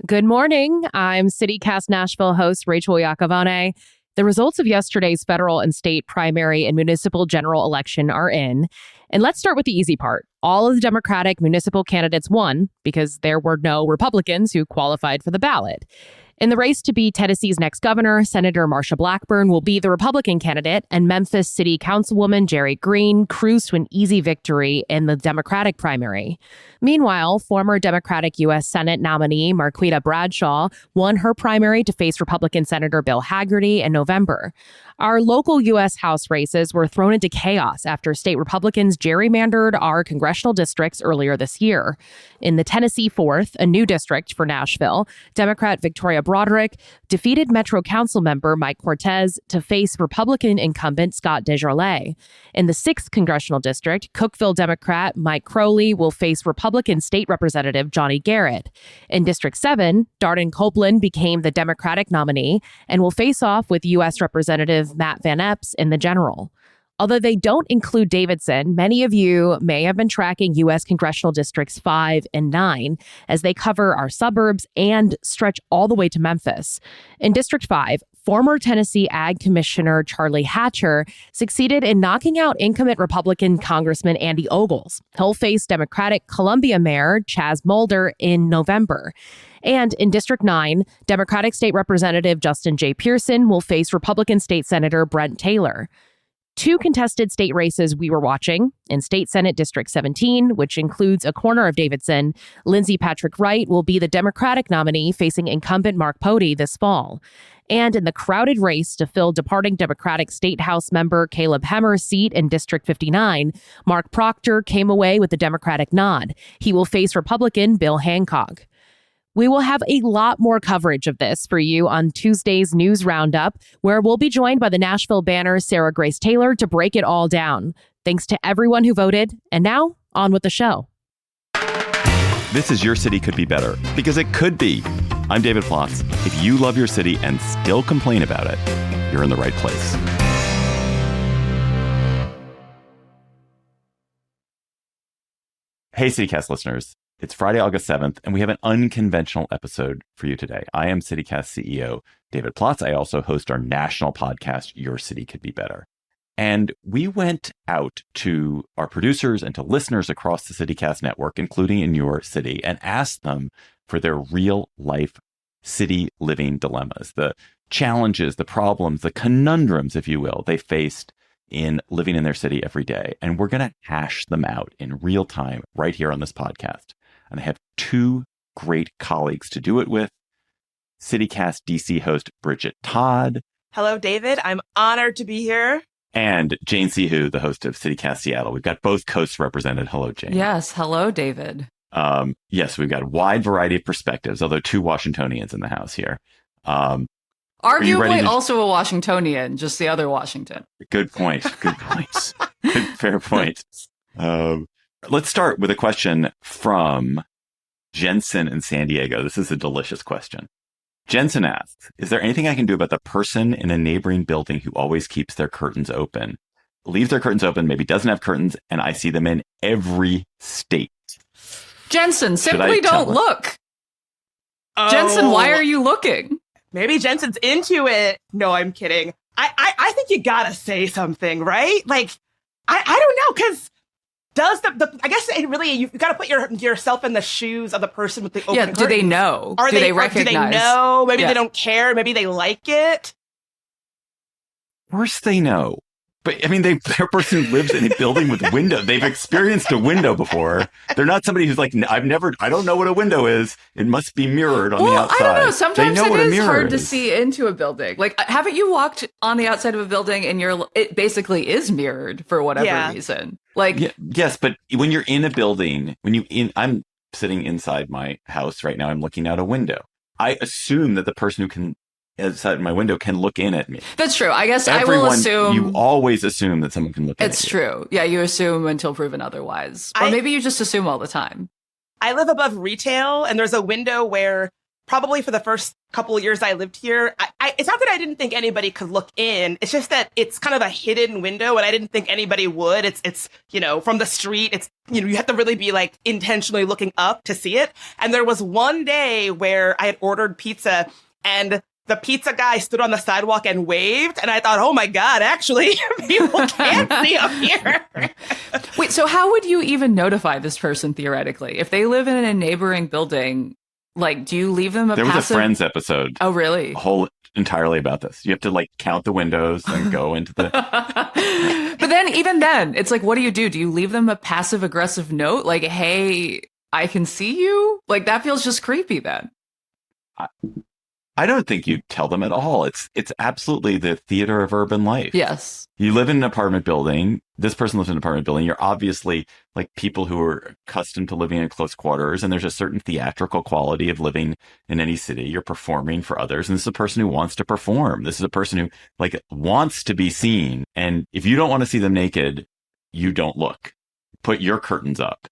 Good morning. I'm CityCast Nashville host Rachel Iacovone. The results of yesterday's federal and state primary and municipal general election are in. And let's start with the easy part. All of the Democratic municipal candidates won because there were no Republicans who qualified for the ballot. In the race to be Tennessee's next governor, Senator Marsha Blackburn will be the Republican candidate, and Memphis City Councilwoman Jerry Green cruised to an easy victory in the Democratic primary. Meanwhile, former Democratic U.S. Senate nominee Marquita Bradshaw won her primary to face Republican Senator Bill Hagerty in November. Our local U.S. House races were thrown into chaos after state Republicans gerrymandered our congressional districts earlier this year. In the Tennessee 4th, a new district for Nashville, Democrat Victoria Broderick defeated Metro Council member Mike Cortez to face Republican incumbent Scott DesJarlais. In the 6th congressional district, Cookeville Democrat Mike Crowley will face Republican State Representative Johnny Garrett. In District 7, Darden Copeland became the Democratic nominee and will face off with U.S. Representative Matt Van Epps in the general. Although they don't include Davidson, many of you may have been tracking U.S. congressional districts 5 and 9 as they cover our suburbs and stretch all the way to Memphis. In District 5, former Tennessee Ag Commissioner Charlie Hatcher succeeded in knocking out incumbent Republican Congressman Andy Ogles. He'll face Democratic Columbia Mayor Chaz Mulder in November. And in District 9, Democratic State Representative Justin J. Pearson will face Republican State Senator Brent Taylor. Two contested state races we were watching. In State Senate District 17, which includes a corner of Davidson, Lindsey Patrick Wright will be the Democratic nominee facing incumbent Mark Pody this fall. And in the crowded race to fill departing Democratic State House member Caleb Hemmer's seat in District 59, Mark Proctor came away with the Democratic nod. He will face Republican Bill Hancock. We will have a lot more coverage of this for you on Tuesday's News Roundup, where we'll be joined by the Nashville Banner's Sarah Grace Taylor to break it all down. Thanks to everyone who voted. And now, on with the show. This is Your City Could Be Better, because it could be. I'm David Plotz. If you love your city and still complain about it, you're in the right place. Hey, CityCast listeners. It's Friday, August 7th, and we have an unconventional episode for you today. I am CityCast CEO David Plotz. I also host our national podcast, Your City Could Be Better. And we went out to our producers and to listeners across the CityCast network, including in your city, and asked them for their real-life city living dilemmas, the challenges, the problems, the conundrums, if you will, they faced in living in their city every day. And we're going to hash them out in real time right here on this podcast. And I have two great colleagues to do it with. CityCast DC host Bridget Todd. Hello, David. I'm honored to be here. And Jane Sihu, the host of CityCast Seattle. We've got both coasts represented. Hello, Jane. Yes. Hello, David. Yes, we've got a wide variety of perspectives, although two Washingtonians in the house here. Arguably also a Washingtonian, just the other Washington. Good point. Good point. Fair point. Let's start with a question from Jensen in San Diego. This is a delicious question. Jensen asks, is there anything I can do about the person in a neighboring building who always keeps their curtains open? Leaves their curtains open, maybe doesn't have curtains, and I see them in every state. Jensen, simply don't look. Oh. Jensen, why are you looking? Maybe Jensen's into it. No, I'm kidding. I think you gotta say something, right? Like, I don't know, because does I guess it really, you've got to put yourself in the shoes of the person with the open curtains. Do they know? Do they recognize? Do they know? Maybe they don't care. Maybe they like it. Of course they know. But I mean, they're a person who lives in a building with a window. They've experienced a window before. They're not somebody who's like, I don't know what a window is. It must be mirrored on the outside. I don't know. Sometimes it is hard to see into a building. Like, haven't you walked on the outside of a building and it basically is mirrored for whatever reason? Like, yes, but when you're in a building, I'm sitting inside my house right now. I'm looking out a window. I assume that the person who can outside my window can look in at me. That's true. I guess I will assume. You always assume that someone can look in at you. It's true. Yeah, you assume until proven otherwise. Or maybe you just assume all the time. I live above retail, and there's a window where probably for the first couple of years I lived here, it's not that I didn't think anybody could look in. It's just that it's kind of a hidden window, and I didn't think anybody would. It's from the street. It's, you have to really be like intentionally looking up to see it. And there was one day where I had ordered pizza, and the pizza guy stood on the sidewalk and waved, and I thought, oh my God, actually, people can't see up here. Wait, so how would you even notify this person theoretically? If they live in a neighboring building, like, do you leave them a There passive... was a Friends episode. Oh, really? Entirely about this. You have to like count the windows and go into the... But then, even then, it's like, what do? Do you leave them a passive aggressive note? Like, hey, I can see you? Like, that feels just creepy then. I don't think you tell them at all. It's absolutely the theater of urban life. Yes. You live in an apartment building. This person lives in an apartment building. You're obviously like people who are accustomed to living in close quarters. And there's a certain theatrical quality of living in any city. You're performing for others. And this is a person who wants to perform. This is a person who like wants to be seen. And if you don't want to see them naked, you don't look. Put your curtains up.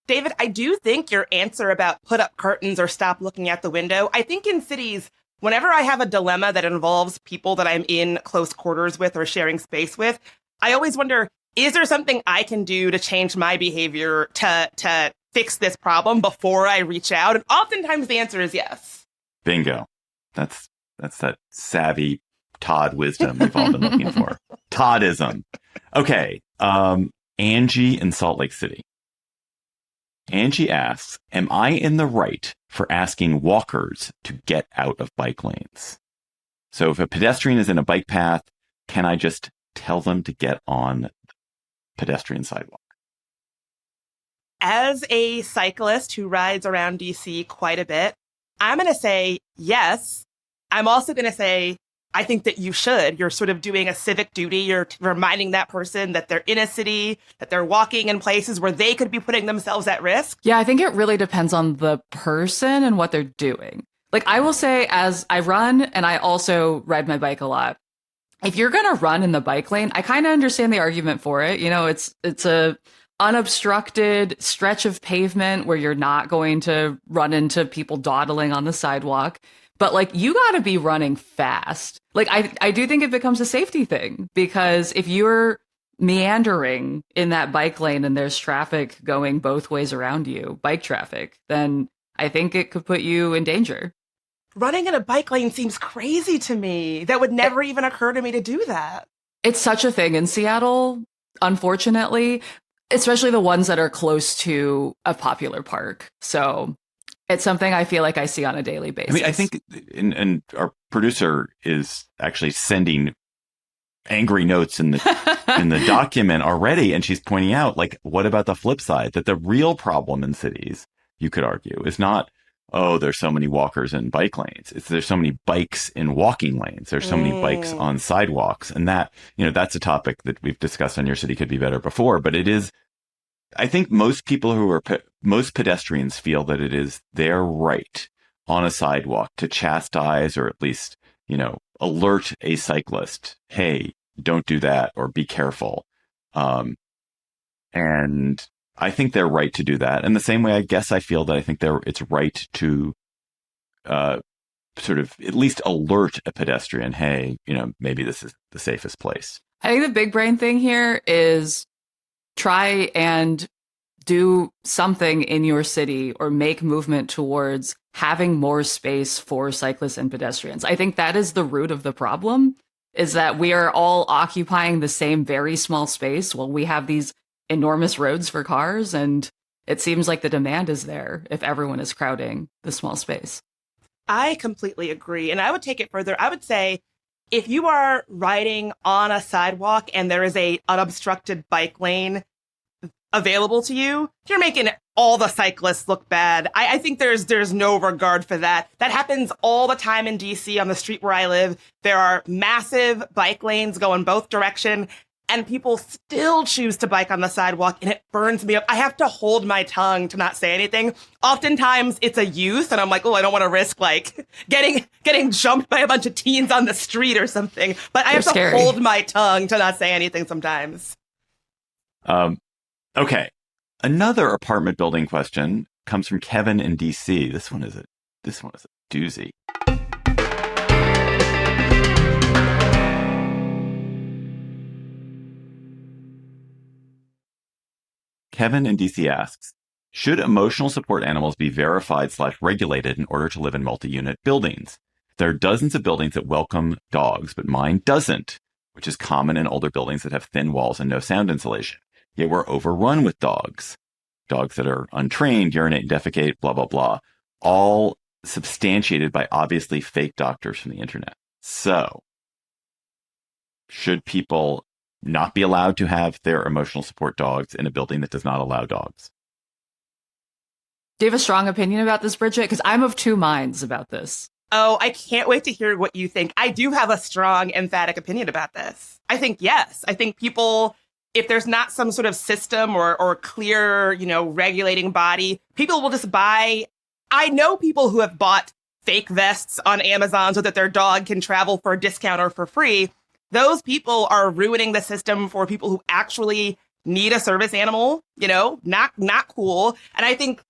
David, I do think your answer about put up curtains or stop looking out the window, I think in cities, whenever I have a dilemma that involves people that I'm in close quarters with or sharing space with, I always wonder, is there something I can do to change my behavior to fix this problem before I reach out? And oftentimes the answer is yes. Bingo. That's that savvy Todd wisdom we've all been looking for. Toddism. Okay. Angie in Salt Lake City. Angie asks, am I in the right for asking walkers to get out of bike lanes? So if a pedestrian is in a bike path, can I just tell them to get on the pedestrian sidewalk? As a cyclist who rides around DC quite a bit, I'm going to say yes. I'm also going to say, I think that you should. You're sort of doing a civic duty. You're reminding that person that they're in a city, that they're walking in places where they could be putting themselves at risk. Yeah, I think it really depends on the person and what they're doing. Like, I will say, as I run and I also ride my bike a lot, if you're going to run in the bike lane, I kind of understand the argument for it. You know, it's a unobstructed stretch of pavement where you're not going to run into people dawdling on the sidewalk. But like, you got to be running fast. Like, I do think it becomes a safety thing, because if you're meandering in that bike lane and there's traffic going both ways around you, bike traffic, then I think it could put you in danger. Running in a bike lane seems crazy to me. That would never even occur to me to do that. It's such a thing in Seattle, unfortunately, especially the ones that are close to a popular park. So it's something I feel like I see on a daily basis. I mean, I think, and our producer is actually sending angry notes in the document already, and she's pointing out, like, what about the flip side? That the real problem in cities, you could argue, is not, oh, there's so many walkers in bike lanes. It's there's so many bikes in walking lanes. There's so many bikes on sidewalks, and that, that's a topic that we've discussed on Your City Could Be Better before. But it is, I think most people most pedestrians feel that it is their right on a sidewalk to chastise or at least, alert a cyclist, hey, don't do that or be careful. And I think they're right to do that. And the same way, I guess I feel that I think it's right to sort of at least alert a pedestrian, hey, maybe this is the safest place. I think the big brain thing here is try and do something in your city or make movement towards having more space for cyclists and pedestrians. I think that is the root of the problem, is that we are all occupying the same very small space while we have these enormous roads for cars. And it seems like the demand is there if everyone is crowding the small space. I completely agree. And I would take it further. I would say, if you are riding on a sidewalk and there is a unobstructed bike lane available to you, you're making all the cyclists look bad. I think there's no regard for that. That happens all the time in DC on the street where I live. There are massive bike lanes going both direction, and people still choose to bike on the sidewalk, and it burns me up. I have to hold my tongue to not say anything. Oftentimes it's a youth, and I'm like, oh, I don't want to risk like getting jumped by a bunch of teens on the street or something. But I have to hold my tongue to not say anything sometimes. Okay. Another apartment building question comes from Kevin in DC. This one is a doozy. Kevin in DC asks, should emotional support animals be verified/regulated in order to live in multi-unit buildings? There are dozens of buildings that welcome dogs, but mine doesn't, which is common in older buildings that have thin walls and no sound insulation. Yet we're overrun with dogs. Dogs that are untrained, urinate, defecate, blah, blah, blah, all substantiated by obviously fake doctors from the internet. So, should people not be allowed to have their emotional support dogs in a building that does not allow dogs? Do you have a strong opinion about this, Bridget? Because I'm of two minds about this. Oh, I can't wait to hear what you think. I do have a strong, emphatic opinion about this. I think yes. I think people, if there's not some sort of system or clear, regulating body, people will just buy. I know people who have bought fake vests on Amazon so that their dog can travel for a discount or for free. Those people are ruining the system for people who actually need a service animal, not cool. And I think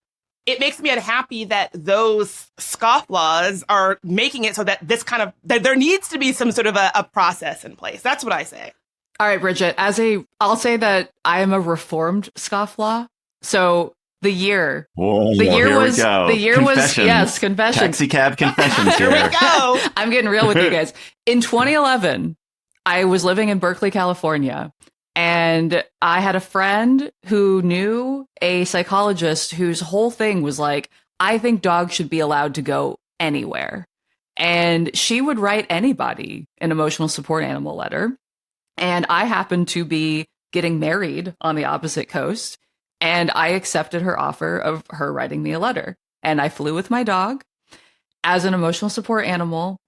it makes me unhappy that those scofflaws are making it so that that there needs to be some sort of a process in place. That's what I say. All right, Bridget, I'll say that I am a reformed scofflaw. So the year was yes, confession. Taxi cab confessions Here we go. I'm getting real with you guys. In 2011, I was living in Berkeley, California, and I had a friend who knew a psychologist whose whole thing was like, I think dogs should be allowed to go anywhere. And she would write anybody an emotional support animal letter. And I happened to be getting married on the opposite coast. And I accepted her offer of her writing me a letter. And I flew with my dog as an emotional support animal.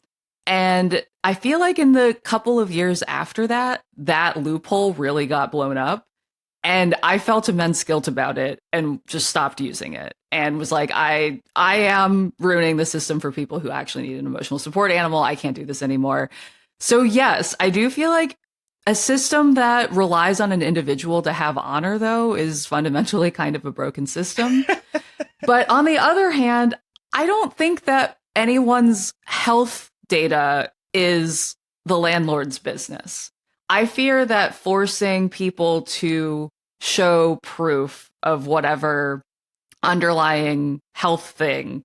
And I feel like in the couple of years after that, that loophole really got blown up. And I felt immense guilt about it and just stopped using it and was like, I am ruining the system for people who actually need an emotional support animal. I can't do this anymore. So yes, I do feel like a system that relies on an individual to have honor, though, is fundamentally kind of a broken system. But on the other hand, I don't think that anyone's health data is the landlord's business. I fear that forcing people to show proof of whatever underlying health thing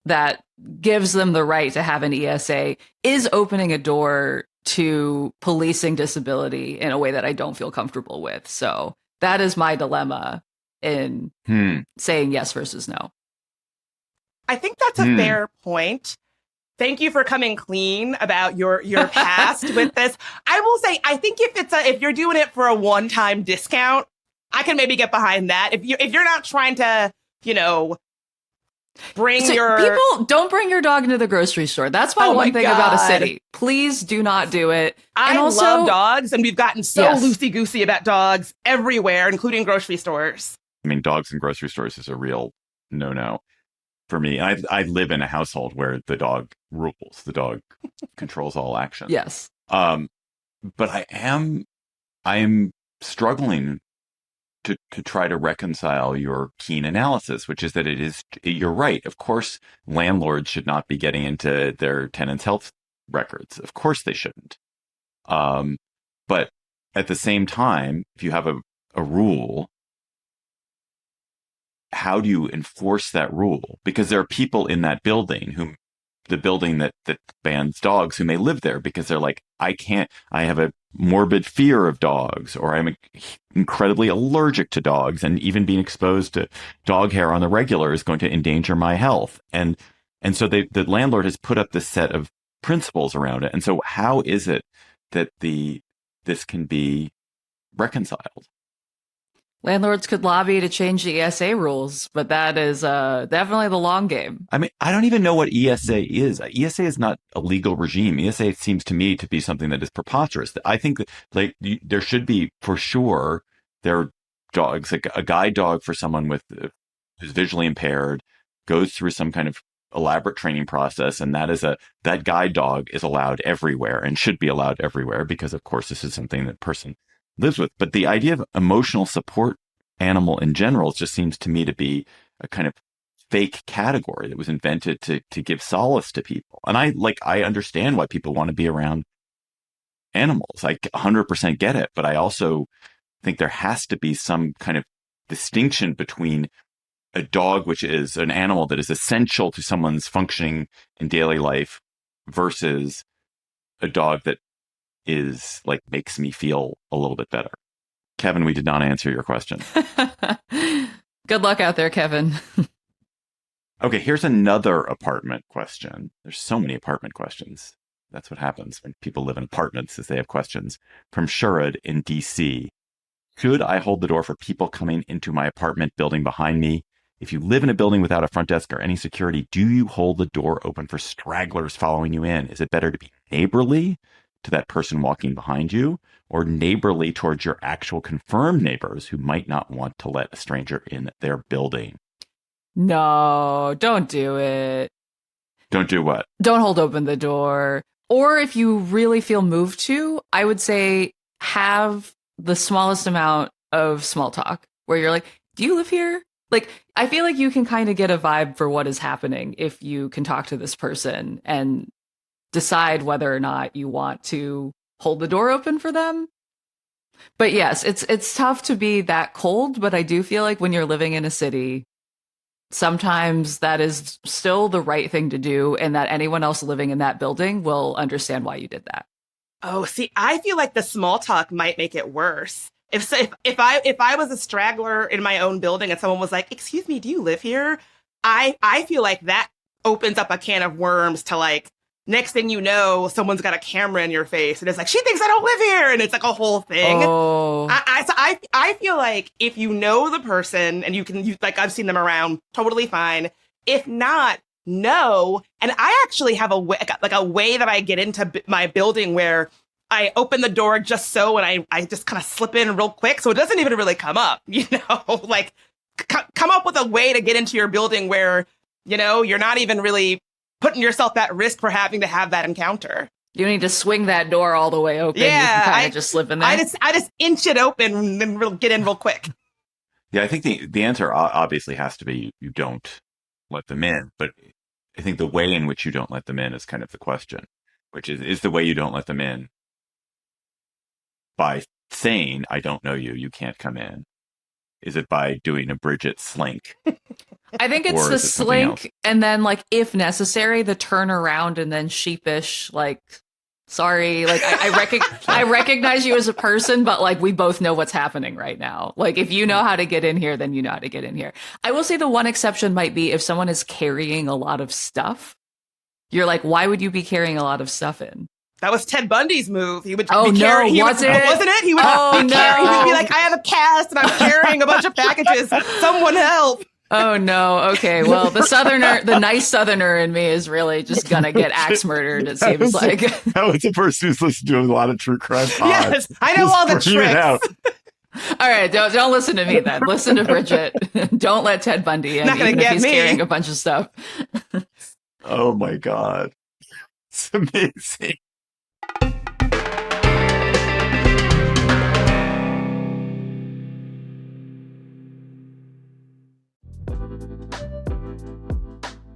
that gives them the right to have an ESA is opening a door to policing disability in a way that I don't feel comfortable with. So that is my dilemma in saying yes versus no. I think that's a fair point. Thank you for coming clean about your past with this. I will say, I think if you're doing it for a one-time discount, I can maybe get behind that. If you're not trying to, people don't bring your dog into the grocery store. That's my one thing about a city. Please do not do it. I love dogs, and we've gotten so loosey-goosey about dogs everywhere, including grocery stores. I mean, dogs in grocery stores is a real no-no for me. I live in a household where the dog rules. The dog controls all action. Yes. But I am struggling to try to reconcile your keen analysis, which is that you're right. Of course, landlords should not be getting into their tenants' health records. Of course they shouldn't. But at the same time, if you have a rule, how do you enforce that rule? Because there are people in that building the building that bans dogs who may live there because they're like, I have a morbid fear of dogs, or I'm incredibly allergic to dogs, and even being exposed to dog hair on the regular is going to endanger my health. And so the landlord has put up this set of principles around it. And so how is it that this can be reconciled? Landlords could lobby to change the ESA rules, but that is definitely the long game. I mean, I don't even know what ESA is. ESA is not a legal regime. ESA seems to me to be something that is preposterous. I think that there should be, for sure, there are dogs, like a guide dog for someone who's visually impaired, goes through some kind of elaborate training process, and that guide dog is allowed everywhere and should be allowed everywhere because, of course, this is something that person lives with. But the idea of emotional support animal in general just seems to me to be a kind of fake category that was invented to give solace to people. And I understand why people want to be around animals. I 100% get it. But I also think there has to be some kind of distinction between a dog, which is an animal that is essential to someone's functioning in daily life, versus a dog that is like makes me feel a little bit better. Kevin, we did not answer your question. Good luck out there, Kevin. Okay, here's another apartment question. There's so many apartment questions. That's what happens when people live in apartments, is they have questions. From Sherrod in DC. Should I hold the door for people coming into my apartment building behind me? If you live in a building without a front desk or any security, do you hold the door open for stragglers following you in? Is it better to be neighborly to that person walking behind you, or neighborly towards your actual confirmed neighbors who might not want to let a stranger in their building? No, don't do it. Don't do what? Don't hold open the door. Or if you really feel moved to, I would say have the smallest amount of small talk where you're like, do you live here? Like, I feel like you can kind of get a vibe for what is happening if you can talk to this person and decide whether or not you want to hold the door open for them. But yes, it's tough to be that cold, but I do feel like when you're living in a city, sometimes that is still the right thing to do, and that anyone else living in that building will understand why you did that. Oh, see, I feel like the small talk might make it worse. If I was a straggler in my own building and someone was like, "Excuse me, do you live here?" I feel like that opens up a can of worms to like, next thing you know, someone's got a camera in your face and it's like, she thinks I don't live here, and it's like a whole thing. Oh. I feel like if you know the person and you like, I've seen them around, totally fine. If not, no. And I actually have a way that I get into my building where I open the door just so, and I just kind of slip in real quick, so it doesn't even really come up, like come up with a way to get into your building where, you're not even really putting yourself at risk for having to have that encounter. You need to swing that door all the way open. Yeah, you can kind of just slip in there. I just inch it open and then get in real quick. Yeah, I think the answer obviously has to be you don't let them in. But I think the way in which you don't let them in is kind of the question, which is the way you don't let them in by saying, I don't know you, you can't come in? Is it by doing a Bridget slink? I think it's the slink, and then, like, if necessary, the turn around and then sheepish, like, sorry, like, I recognize you as a person, but, like, we both know what's happening right now. Like, if you know how to get in here, then you know how to get in here. I will say the one exception might be if someone is carrying a lot of stuff. You're like, why would you be carrying a lot of stuff in? That was Ted Bundy's move. He would was it? Wasn't it? He would he would be like, I have a cast and I'm carrying a bunch of packages. Someone help. Oh no. Okay. Well, the nice southerner in me is really just gonna get axe murdered, it seems like. That was a person who's listened to a lot of true crime pods. Yes, I know all the tricks. All right, don't listen to me then. Listen to Bridget. Don't let Ted Bundy in, even if he's carrying a bunch of stuff. Oh my God. It's amazing.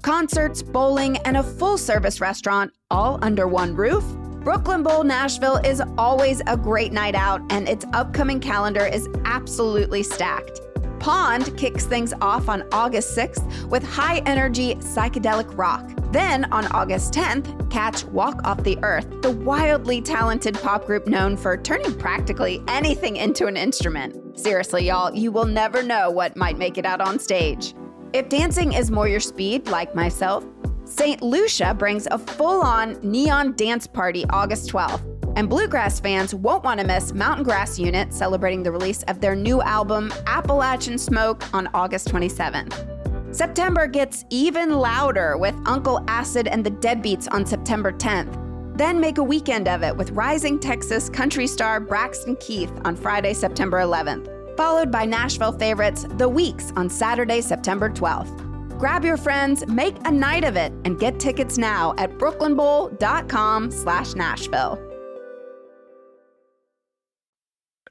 Concerts, bowling, and a full-service restaurant all under one roof? Brooklyn Bowl Nashville is always a great night out, and its upcoming calendar is absolutely stacked. Pond kicks things off on August 6th with high-energy psychedelic rock. Then, on August 10th, catch Walk Off the Earth, the wildly talented pop group known for turning practically anything into an instrument. Seriously, y'all, you will never know what might make it out on stage. If dancing is more your speed, like myself, St. Lucia brings a full-on neon dance party August 12th. And bluegrass fans won't want to miss Mountain Grass Unit celebrating the release of their new album, Appalachian Smoke, on August 27th. September gets even louder with Uncle Acid and the Deadbeats on September 10th. Then make a weekend of it with rising Texas country star Braxton Keith on Friday, September 11th. Followed by Nashville favorites The Weeks on Saturday, September 12th. Grab your friends, make a night of it, and get tickets now at brooklynbowl.com/Nashville.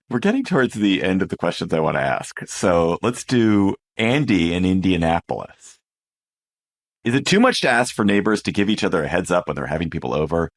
We're getting towards the end of the questions I want to ask. So let's do Andy in Indianapolis. Is it too much to ask for neighbors to give each other a heads up when they're having people over?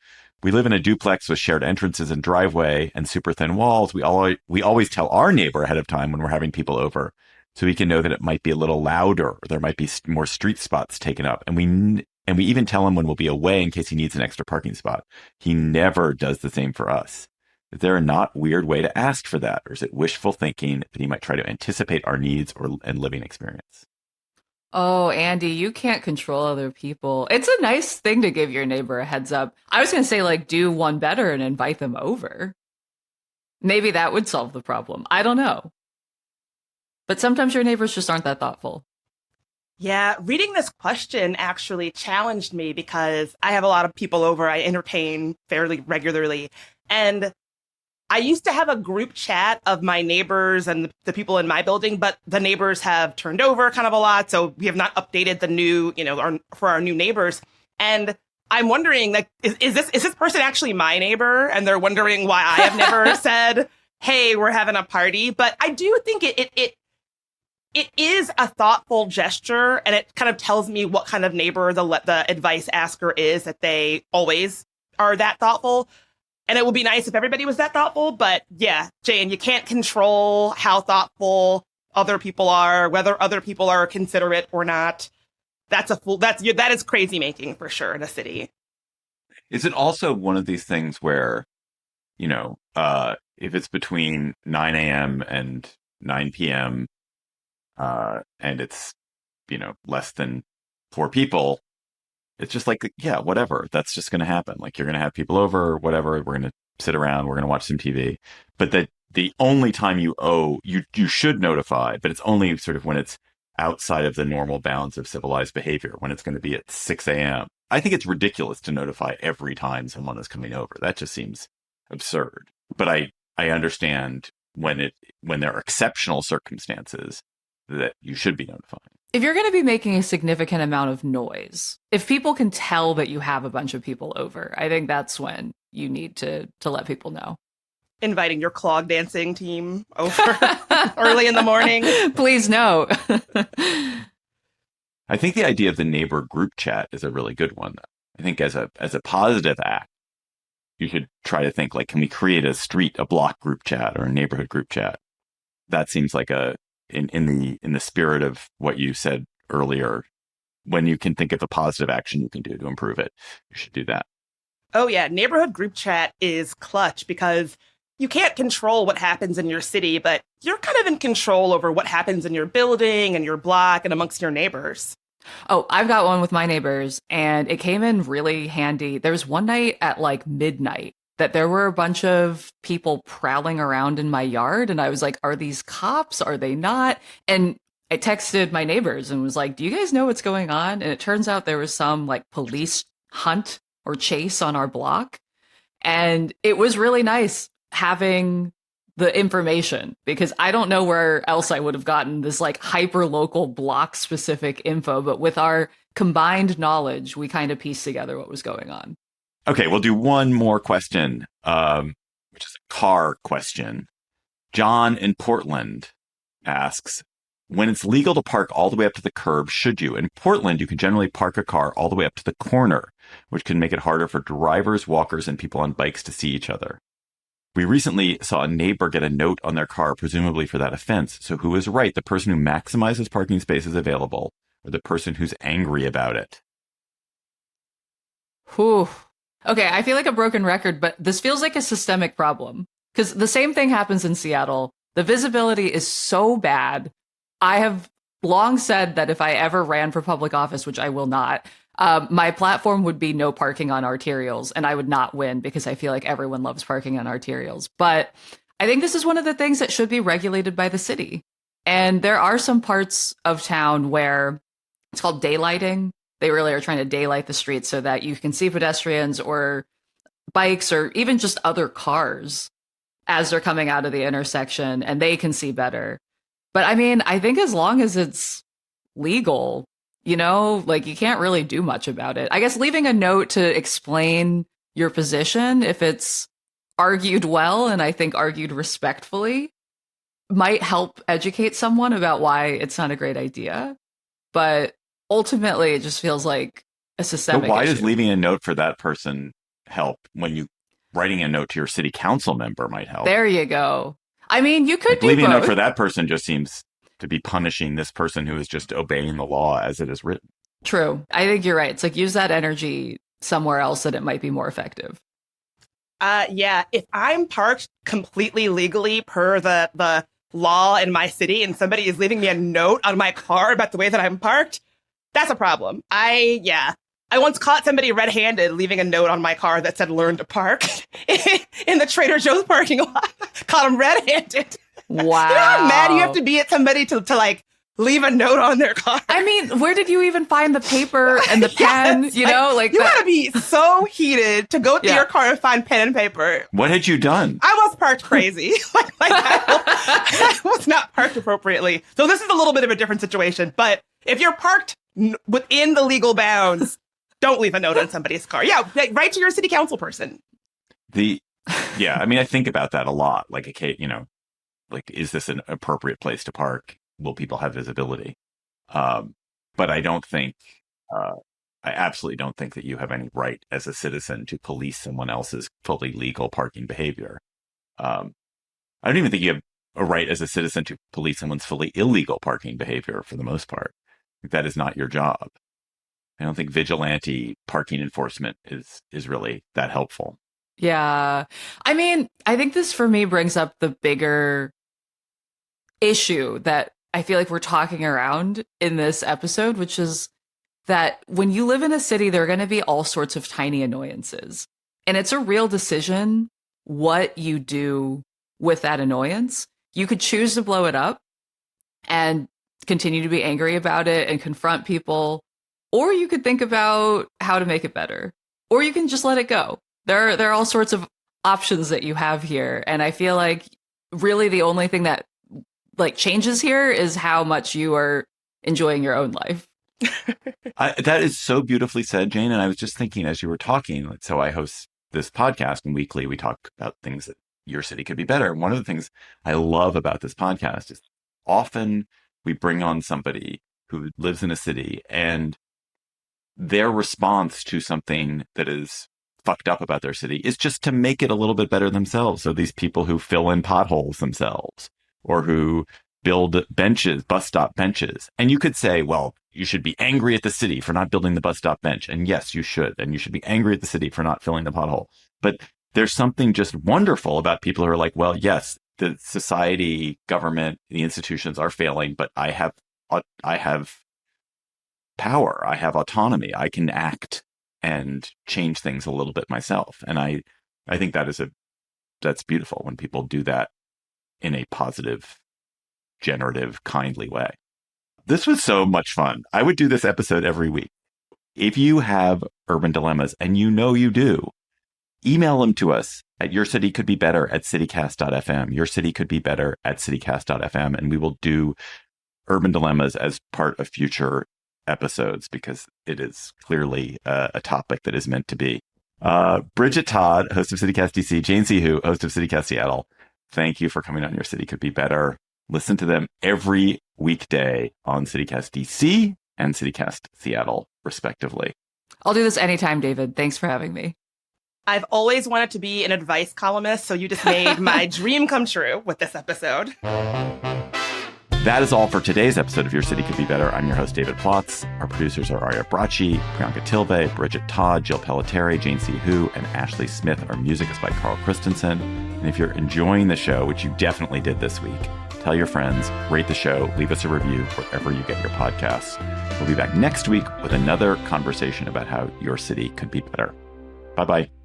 We live in a duplex with shared entrances and driveway and super thin walls. We always tell our neighbor ahead of time when we're having people over, so we can know that it might be a little louder or there might be more street spots taken up. And we even tell him when we'll be away in case he needs an extra parking spot. He never does the same for us. Is there a not weird way to ask for that? Or is it wishful thinking that he might try to anticipate our needs and living experience? Oh, Andy, you can't control other people. It's a nice thing to give your neighbor a heads up. I was going to say, like, do one better and invite them over. Maybe that would solve the problem. I don't know. But sometimes your neighbors just aren't that thoughtful. Yeah, reading this question actually challenged me because I have a lot of people over I entertain fairly regularly. And I used to have a group chat of my neighbors and the people in my building, but the neighbors have turned over kind of a lot. So we have not updated the new, for our new neighbors. And I'm wondering, like, is this person actually my neighbor? And they're wondering why I have never said, hey, we're having a party. But I do think it is a thoughtful gesture, and it kind of tells me what kind of neighbor the advice asker is, that they always are that thoughtful. And it would be nice if everybody was that thoughtful. But yeah, Jane, you can't control how thoughtful other people are, whether other people are considerate or not. That is crazy making for sure in a city. Is it also one of these things where, if it's between 9 a.m. and 9 p.m., and it's, less than 4 people, it's just like, yeah, whatever. That's just going to happen. Like, you're going to have people over, whatever. We're going to sit around. We're going to watch some TV. But the only time you should notify, but it's only sort of when it's outside of the normal bounds of civilized behavior, when it's going to be at 6 a.m. I think it's ridiculous to notify every time someone is coming over. That just seems absurd. But I understand when there are exceptional circumstances that you should be notifying. If you're going to be making a significant amount of noise, if people can tell that you have a bunch of people over, I think that's when you need to let people know. Inviting your clog dancing team over early in the morning. Please no. I think the idea of the neighbor group chat is a really good one. I think as a positive act, you should try to think, like, can we create a block group chat or a neighborhood group chat? That seems like in the spirit of what you said earlier, when you can think of a positive action you can do to improve it, you should do that. Oh yeah, neighborhood group chat is clutch because you can't control what happens in your city, but you're kind of in control over what happens in your building and your block and amongst your neighbors. Oh, I've got one with my neighbors, and it came in really handy. There was one night at like midnight that there were a bunch of people prowling around in my yard, and I was like, are these cops? Are they not? And I texted my neighbors and was like, do you guys know what's going on? And it turns out there was some like police hunt or chase on our block. And it was really nice having the information, because I don't know where else I would have gotten this like hyper local block specific info, but with our combined knowledge, we kind of pieced together what was going on. Okay, we'll do one more question, which is a car question. John in Portland asks, when it's legal to park all the way up to the curb, should you? In Portland, you can generally park a car all the way up to the corner, which can make it harder for drivers, walkers, and people on bikes to see each other. We recently saw a neighbor get a note on their car, presumably for that offense. So who is right, the person who maximizes parking spaces available or the person who's angry about it? Whew. Okay, I feel like a broken record, but this feels like a systemic problem. Because the same thing happens in Seattle. The visibility is so bad. I have long said that if I ever ran for public office, which I will not, my platform would be no parking on arterials, and I would not win because I feel like everyone loves parking on arterials. But I think this is one of the things that should be regulated by the city. And there are some parts of town where it's called daylighting. They really are trying to daylight the streets so that you can see pedestrians or bikes or even just other cars as they're coming out of the intersection, and they can see better. But I mean, I think as long as it's legal, like, you can't really do much about it. I guess leaving a note to explain your position, if it's argued well and I think argued respectfully, might help educate someone about why it's not a great idea. But ultimately it just feels like a systemic But why issue. does leaving a note for that person help when you writing a note to your city council member might help? There you go. I mean, you could do leaving both. a note for that person just seems to be punishing this person who is just obeying the law as it is written. True. I think you're right. It's like use that energy somewhere else and it might be more effective. Yeah, if I'm parked completely legally per the law in my city and somebody is leaving me a note on my car about the way that I'm parked, that's a problem. I once caught somebody red-handed leaving a note on my car that said "Learn to park" in the Trader Joe's parking lot. Caught him red-handed. Wow. You know how mad you have to be at somebody to like leave a note on their car? I mean, where did you even find the paper and the pen? Yes, you know, like you that. gotta be so heated to go through your car and find pen and paper. What had you done? I was parked crazy. I was not parked appropriately. So this is a little bit of a different situation. But if you're parked within the legal bounds, don't leave a note on somebody's car. Yeah, write to your city council person. Yeah, I mean, I think about that a lot. Like, okay, you know, like, is this an appropriate place to park? Will people have visibility? But I don't think, I absolutely don't think that you have any right as a citizen to police someone else's fully legal parking behavior. I don't even think you have a right as a citizen to police someone's fully illegal parking behavior for the most part. That is not your job. I don't think vigilante parking enforcement is really that helpful. Yeah. I mean, I think this for me brings up the bigger issue that I feel like we're talking around in this episode, which is that when you live in a city, there are going to be all sorts of tiny annoyances. And it's a real decision what you do with that annoyance. You could choose to blow it up and continue to be angry about it and confront people, or you could think about how to make it better, or you can just let it go. There are all sorts of options that you have here. And I feel like really the only thing that like changes here is how much you are enjoying your own life. That is so beautifully said, Jane. And I was just thinking as you were talking, so I host this podcast and weekly we talk about things that your city could be better. One of the things I love about this podcast is often we bring on somebody who lives in a city and their response to something that is fucked up about their city is just to make it a little bit better themselves. So these people who fill in potholes themselves or who build benches, bus stop benches. And you could say, well, you should be angry at the city for not building the bus stop bench. And yes, you should. And you should be angry at the city for not filling the pothole. But there's something just wonderful about people who are like, well, yes, the society, government, the institutions are failing, but I have power. I have autonomy. I can act and change things a little bit myself. And I think that's beautiful when people do that in a positive, generative, kindly way. This was so much fun. I would do this episode every week. If you have urban dilemmas, and you know you do, email them to us at yourcitycouldbebetter@citycast.fm, yourcitycouldbebetter@citycast.fm, and we will do urban dilemmas as part of future episodes because it is clearly a topic that is meant to be. Bridget Todd, host of CityCast DC, Jane Sihu, host of CityCast Seattle, thank you for coming on Your City Could Be Better. Listen to them every weekday on CityCast DC and CityCast Seattle, respectively. I'll do this anytime, David. Thanks for having me. I've always wanted to be an advice columnist, so you just made my dream come true with this episode. That is all for today's episode of Your City Could Be Better. I'm your host, David Plotz. Our producers are Arya Bracci, Priyanka Tilve, Bridget Todd, Jill Pelletieri, Jane Sihu, and Ashley Smith. Our music is by Carl Christensen. And if you're enjoying the show, which you definitely did this week, tell your friends, rate the show, leave us a review wherever you get your podcasts. We'll be back next week with another conversation about how your city could be better. Bye-bye.